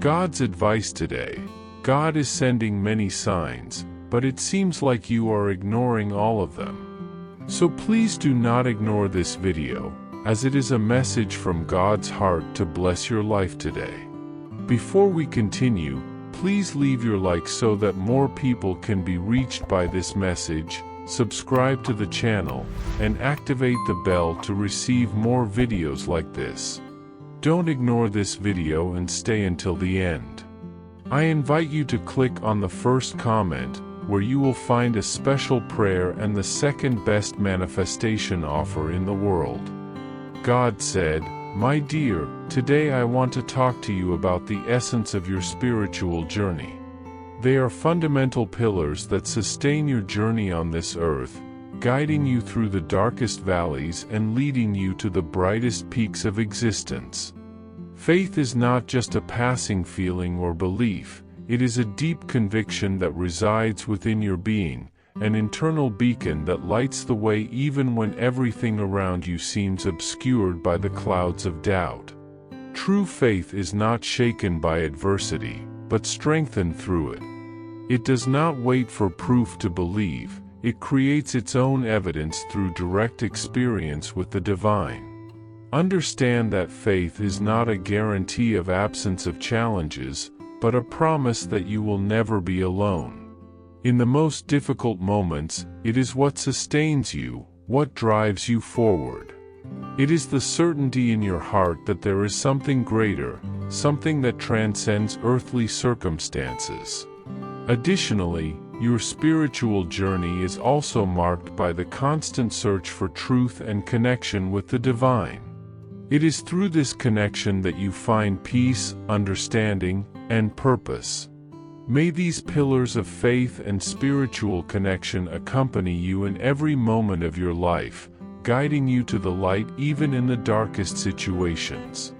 God's advice today. God is sending many signs, but it seems like you are ignoring all of them. So please do not ignore this video, as it is a message from God's heart to bless your life today. Before we continue, please leave your like so that more people can be reached by this message, subscribe to the channel, and activate the bell to receive more videos like this. Don't ignore this video and stay until the end. I invite you to click on the first comment, where you will find a special prayer and the second best manifestation offer in the world. God said, "My dear, today I want to talk to you about the essence of your spiritual journey. They are fundamental pillars that sustain your journey on this earth, guiding you through the darkest valleys and leading you to the brightest peaks of existence. Faith is not just a passing feeling or belief, it is a deep conviction that resides within your being, an internal beacon that lights the way even when everything around you seems obscured by the clouds of doubt. True faith is not shaken by adversity, but strengthened through it. It does not wait for proof to believe, it creates its own evidence through direct experience with the divine. Understand that faith is not a guarantee of absence of challenges, but a promise that you will never be alone. In the most difficult moments, it is what sustains you, what drives you forward. It is the certainty in your heart that there is something greater, something that transcends earthly circumstances. Additionally, your spiritual journey is also marked by the constant search for truth and connection with the divine. It is through this connection that you find peace, understanding, and purpose. May these pillars of faith and spiritual connection accompany you in every moment of your life, guiding you to the light even in the darkest situations.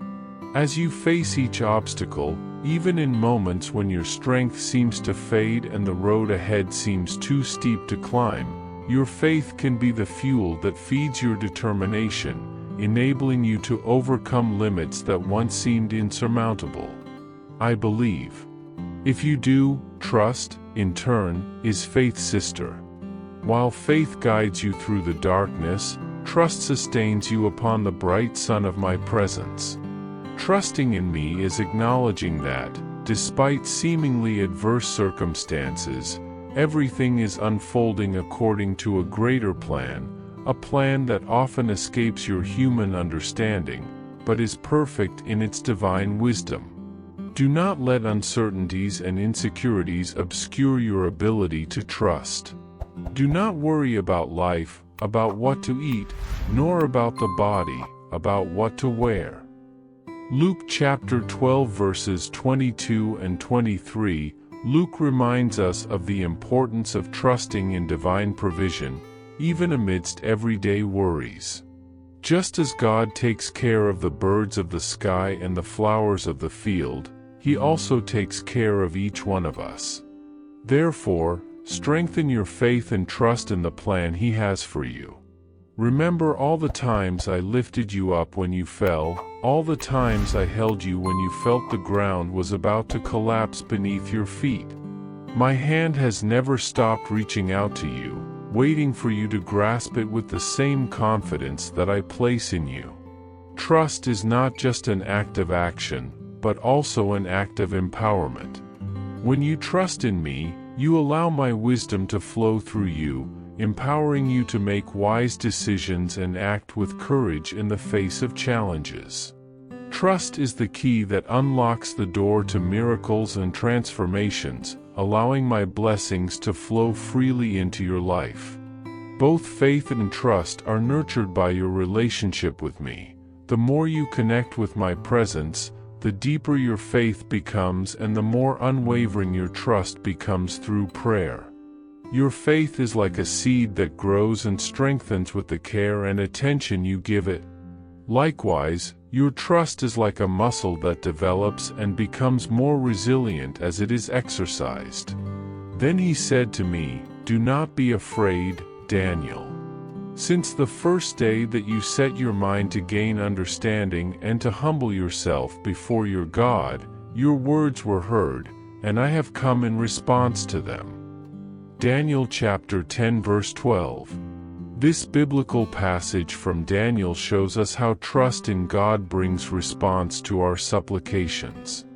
As you face each obstacle, even in moments when your strength seems to fade and the road ahead seems too steep to climb, your faith can be the fuel that feeds your determination, enabling you to overcome limits that once seemed insurmountable. I believe. If you do, trust, in turn, is faith's sister. While faith guides you through the darkness, trust sustains you upon the bright sun of my presence. Trusting in me is acknowledging that, despite seemingly adverse circumstances, everything is unfolding according to a greater plan, a plan that often escapes your human understanding, but is perfect in its divine wisdom. Do not let uncertainties and insecurities obscure your ability to trust. Do not worry about life, about what to eat, nor about the body, about what to wear. Luke chapter 12 verses 22 and 23, Luke reminds us of the importance of trusting in divine provision, even amidst everyday worries. Just as God takes care of the birds of the sky and the flowers of the field, He also takes care of each one of us. Therefore, strengthen your faith and trust in the plan He has for you. Remember all the times I lifted you up when you fell, all the times I held you when you felt the ground was about to collapse beneath your feet. My hand has never stopped reaching out to you, waiting for you to grasp it with the same confidence that I place in you. Trust is not just an act of action, but also an act of empowerment. When you trust in me, you allow my wisdom to flow through you, empowering you to make wise decisions and act with courage in the face of challenges. Trust is the key that unlocks the door to miracles and transformations, allowing my blessings to flow freely into your life. Both faith and trust are nurtured by your relationship with me. The more you connect with my presence, the deeper your faith becomes and the more unwavering your trust becomes through prayer. Your faith is like a seed that grows and strengthens with the care and attention you give it. Likewise, your trust is like a muscle that develops and becomes more resilient as it is exercised. Then he said to me, "Do not be afraid, Daniel. Since the first day that you set your mind to gain understanding and to humble yourself before your God, Your words were heard, and I have come in response to them. Daniel chapter 10 verse 12. This biblical passage from Daniel shows us how trust in God brings response to our supplications.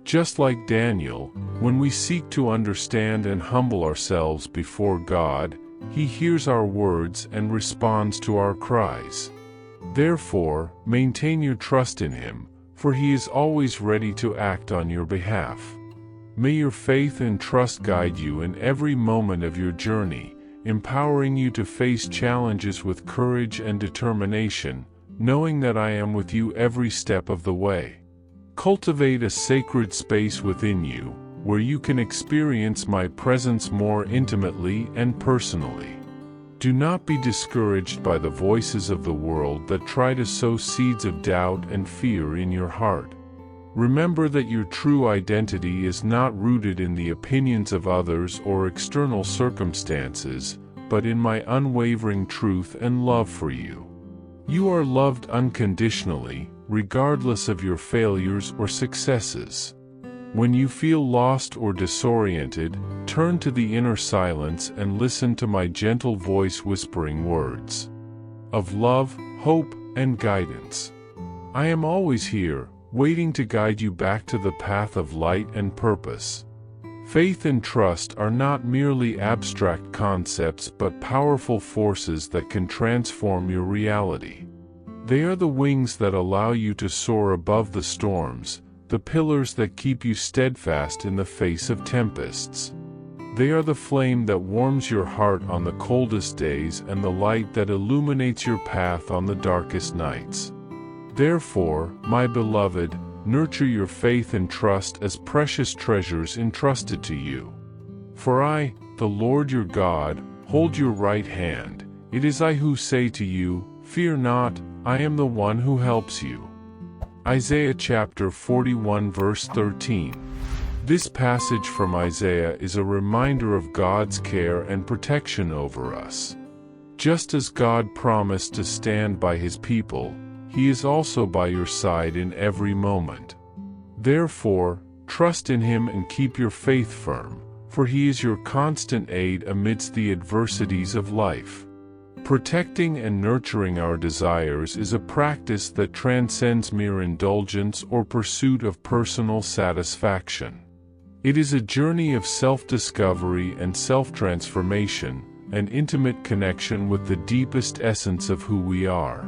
Just like Daniel, when we seek to understand and humble ourselves before God, He hears our words and responds to our cries. Therefore, maintain your trust in Him, for He is always ready to act on your behalf. May your faith and trust guide you in every moment of your journey, empowering you to face challenges with courage and determination, knowing that I am with you every step of the way. Cultivate a sacred space within you, where you can experience my presence more intimately and personally. Do not be discouraged by the voices of the world that try to sow seeds of doubt and fear in your heart. Remember that your true identity is not rooted in the opinions of others or external circumstances, but in my unwavering truth and love for you. You are loved unconditionally, regardless of your failures or successes. When you feel lost or disoriented, turn to the inner silence and listen to my gentle voice whispering words of love, hope, and guidance. I am always here, waiting to guide you back to the path of light and purpose. Faith and trust are not merely abstract concepts but powerful forces that can transform your reality. They are the wings that allow you to soar above the storms, the pillars that keep you steadfast in the face of tempests. They are the flame that warms your heart on the coldest days and the light that illuminates your path on the darkest nights. Therefore, my beloved, nurture your faith and trust as precious treasures entrusted to you. For I, the Lord your God, hold your right hand. It is I who say to you, fear not, I am the one who helps you. Isaiah chapter 41 verse 13. This passage from Isaiah is a reminder of God's care and protection over us. Just as God promised to stand by His people, He is also by your side in every moment. Therefore, trust in Him and keep your faith firm, for He is your constant aid amidst the adversities of life. Protecting and nurturing our desires is a practice that transcends mere indulgence or pursuit of personal satisfaction. It is a journey of self-discovery and self-transformation, an intimate connection with the deepest essence of who we are.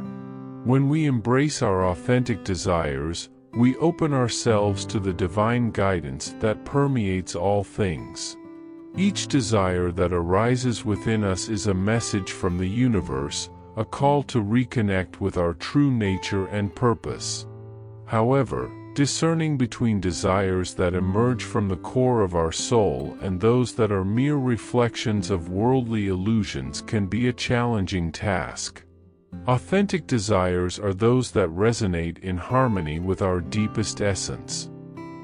When we embrace our authentic desires, we open ourselves to the divine guidance that permeates all things. Each desire that arises within us is a message from the universe, a call to reconnect with our true nature and purpose. However, discerning between desires that emerge from the core of our soul and those that are mere reflections of worldly illusions can be a challenging task. Authentic desires are those that resonate in harmony with our deepest essence.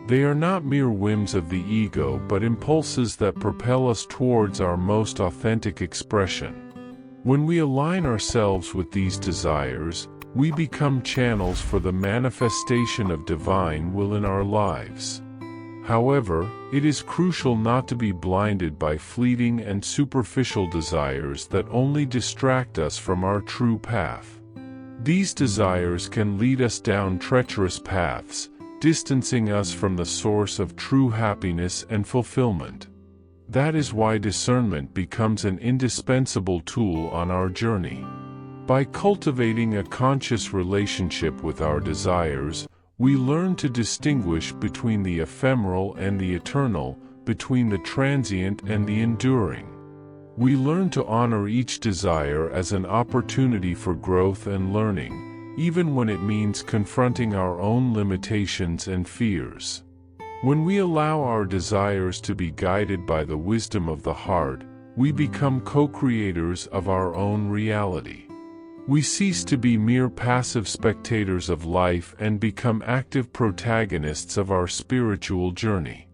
They are not mere whims of the ego but impulses that propel us towards our most authentic expression. When we align ourselves with these desires, we become channels for the manifestation of divine will in our lives. However, it is crucial not to be blinded by fleeting and superficial desires that only distract us from our true path. These desires can lead us down treacherous paths, distancing us from the source of true happiness and fulfillment. That is why discernment becomes an indispensable tool on our journey. By cultivating a conscious relationship with our desires, we learn to distinguish between the ephemeral and the eternal, between the transient and the enduring. We learn to honor each desire as an opportunity for growth and learning, even when it means confronting our own limitations and fears. When we allow our desires to be guided by the wisdom of the heart, we become co-creators of our own reality. We cease to be mere passive spectators of life and become active protagonists of our spiritual journey.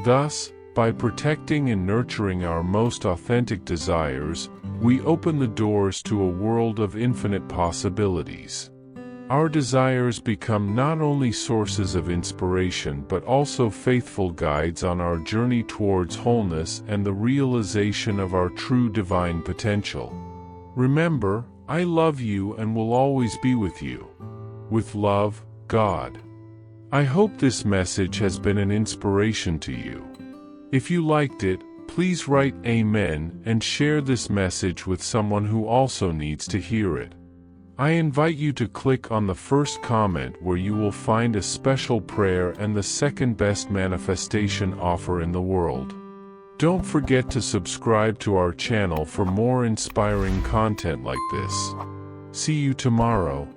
Thus, by protecting and nurturing our most authentic desires, we open the doors to a world of infinite possibilities. Our desires become not only sources of inspiration but also faithful guides on our journey towards wholeness and the realization of our true divine potential. Remember, I love you and will always be with you. With love, God. I hope this message has been an inspiration to you. If you liked it, please write Amen and share this message with someone who also needs to hear it. I invite you to click on the first comment where you will find a special prayer and the second best manifestation offer in the world. Don't forget to subscribe to our channel for more inspiring content like this. See you tomorrow.